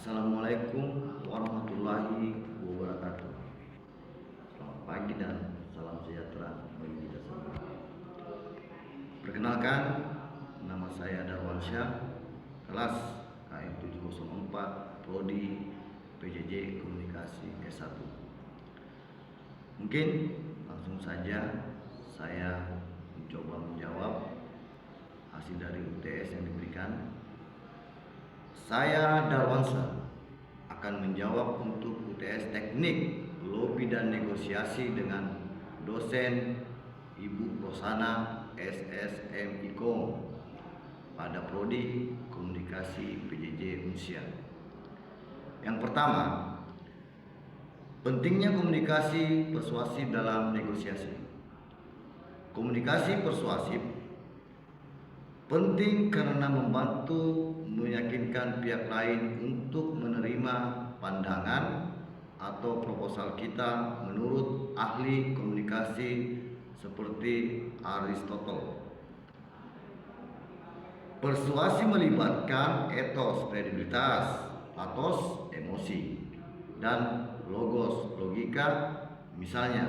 Assalamualaikum warahmatullahi wabarakatuh. Selamat pagi dan salam sejahtera bagi kita semua. Perkenalkan, nama saya Darwansyah, kelas KM 704, Prodi PJJ Komunikasi S1. Mungkin langsung saja saya mencoba menjawab hasil dari UTS yang diberikan. Saya Darwansyah akan menjawab untuk UTS Teknik Lobi dan Negosiasi dengan dosen Ibu Rosana SSM Ikom pada Prodi Komunikasi PJJ Unsia. Yang pertama, pentingnya komunikasi persuasif dalam negosiasi. Komunikasi persuasif penting karena membantu meyakinkan pihak lain untuk menerima pandangan atau proposal kita menurut ahli komunikasi seperti Aristotle. Persuasi melibatkan etos kredibilitas, patos emosi, dan logos logika. Misalnya,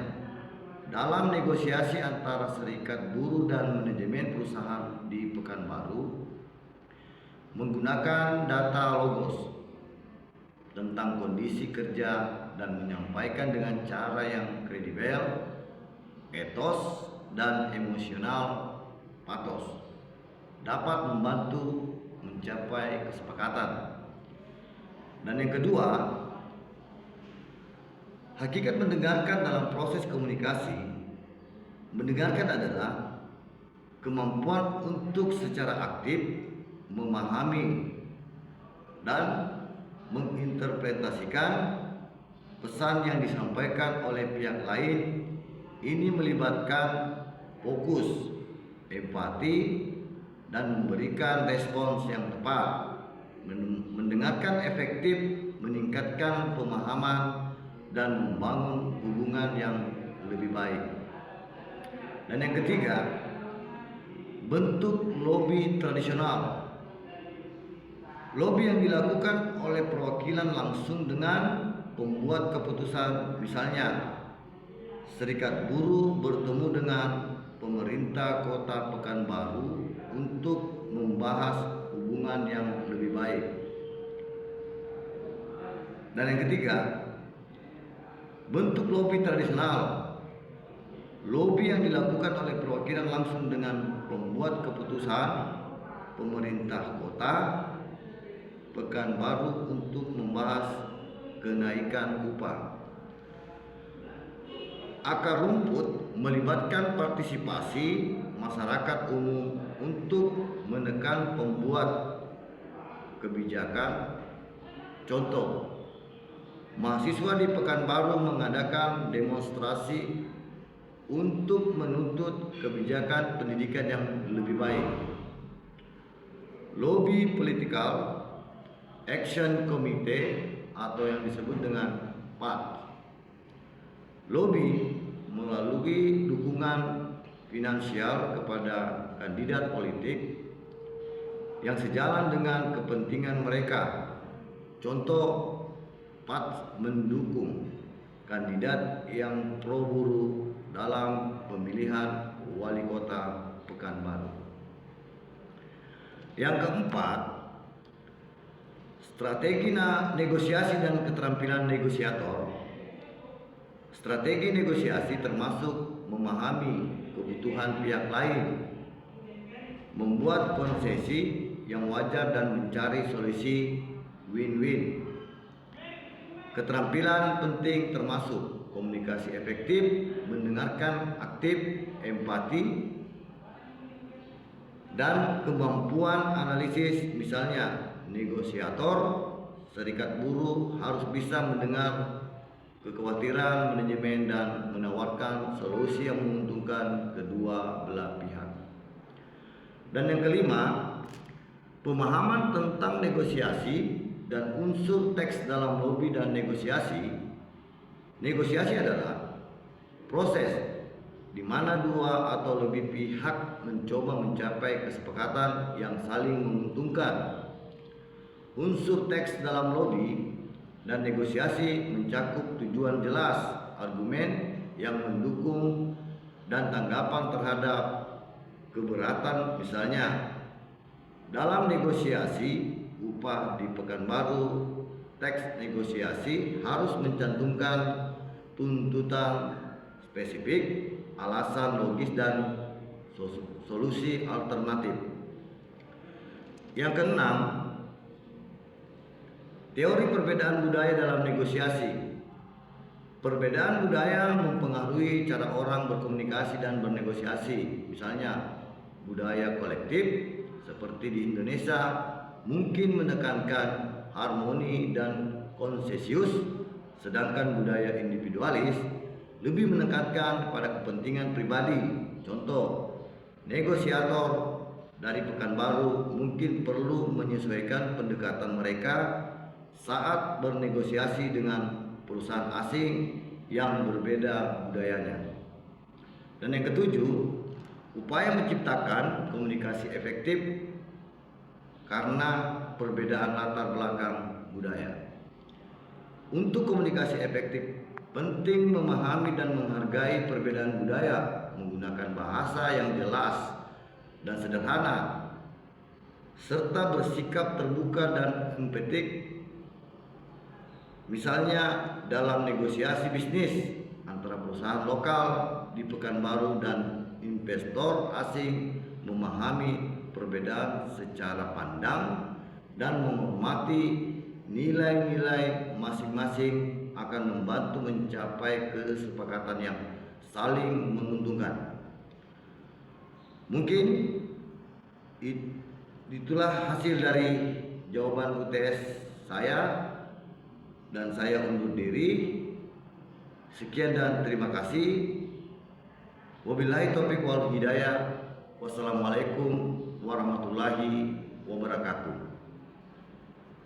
dalam negosiasi antara serikat buruh dan manajemen perusahaan di Pekanbaru, menggunakan data logos tentang kondisi kerja dan menyampaikan dengan cara yang kredibel, etos dan emosional, patos, dapat membantu mencapai kesepakatan. Dan yang kedua, hakikat mendengarkan dalam proses komunikasi. Mendengarkan adalah kemampuan untuk secara aktif memahami dan menginterpretasikan pesan yang disampaikan oleh pihak lain. Ini melibatkan fokus, empati, dan memberikan respons yang tepat. Mendengarkan efektif meningkatkan pemahaman dan membangun hubungan yang lebih baik. Dan yang ketiga, bentuk lobi tradisional. Lobi yang dilakukan oleh perwakilan langsung dengan pembuat keputusan, misalnya serikat buruh bertemu dengan pemerintah Kota Pekanbaru untuk membahas hubungan yang lebih baik. Dan yang ketiga, bentuk lobi tradisional. Lobi yang dilakukan oleh perwakilan langsung dengan pembuat keputusan pemerintah Kota Pekanbaru untuk membahas kenaikan upah. Akar rumput melibatkan partisipasi masyarakat umum untuk menekan pembuat kebijakan. Contoh, mahasiswa di Pekanbaru mengadakan demonstrasi untuk menuntut kebijakan pendidikan yang lebih baik. Lobby Political Action Committee atau yang disebut dengan PAT. Lobby melalui dukungan finansial kepada kandidat politik yang sejalan dengan kepentingan mereka. Contoh, PAT mendukung kandidat yang pro buruh dalam pemilihan wali kota Pekanbaru. Yang keempat, strategi negosiasi dan keterampilan negosiator. Strategi negosiasi termasuk memahami kebutuhan pihak lain, membuat konsesi yang wajar dan mencari solusi win-win. Keterampilan penting termasuk komunikasi efektif, mendengarkan aktif, empati, dan kemampuan analisis. Misalnya, negosiator serikat buruh harus bisa mendengar kekhawatiran manajemen dan menawarkan solusi yang menguntungkan kedua belah pihak. Dan yang kelima, pemahaman tentang negosiasi dan unsur teks dalam lobi dan negosiasi. Negosiasi adalah proses di mana dua atau lebih pihak mencoba mencapai kesepakatan yang saling menguntungkan. Unsur teks dalam lobi dan negosiasi mencakup tujuan jelas, argumen yang mendukung, dan tanggapan terhadap keberatan. Misalnya, dalam negosiasi upah di Pekanbaru, teks negosiasi harus mencantumkan tuntutan spesifik, alasan logis, dan solusi alternatif. Yang keenam, teori perbedaan budaya dalam negosiasi. Perbedaan budaya mempengaruhi cara orang berkomunikasi dan bernegosiasi. Misalnya, budaya kolektif seperti di Indonesia mungkin menekankan harmoni dan konsensus, sedangkan budaya individualis lebih menekankan pada kepentingan pribadi. Contoh, negosiator dari Pekanbaru mungkin perlu menyesuaikan pendekatan mereka saat bernegosiasi dengan perusahaan asing yang berbeda budayanya. Dan yang ketujuh, upaya menciptakan komunikasi efektif karena perbedaan latar belakang budaya. Untuk komunikasi efektif, penting memahami dan menghargai perbedaan budaya, menggunakan bahasa yang jelas dan sederhana, serta bersikap terbuka dan empatik. Misalnya dalam negosiasi bisnis antara perusahaan lokal di Pekanbaru dan investor asing, memahami perbedaan secara pandang dan menghormati nilai-nilai masing-masing akan membantu mencapai kesepakatan yang saling menguntungkan. Mungkin itulah hasil dari jawaban UTS saya, dan saya undur diri. Sekian dan terima kasih. Wabillahi taufiq wal hidayah. Wassalamualaikum warahmatullahi wabarakatuh.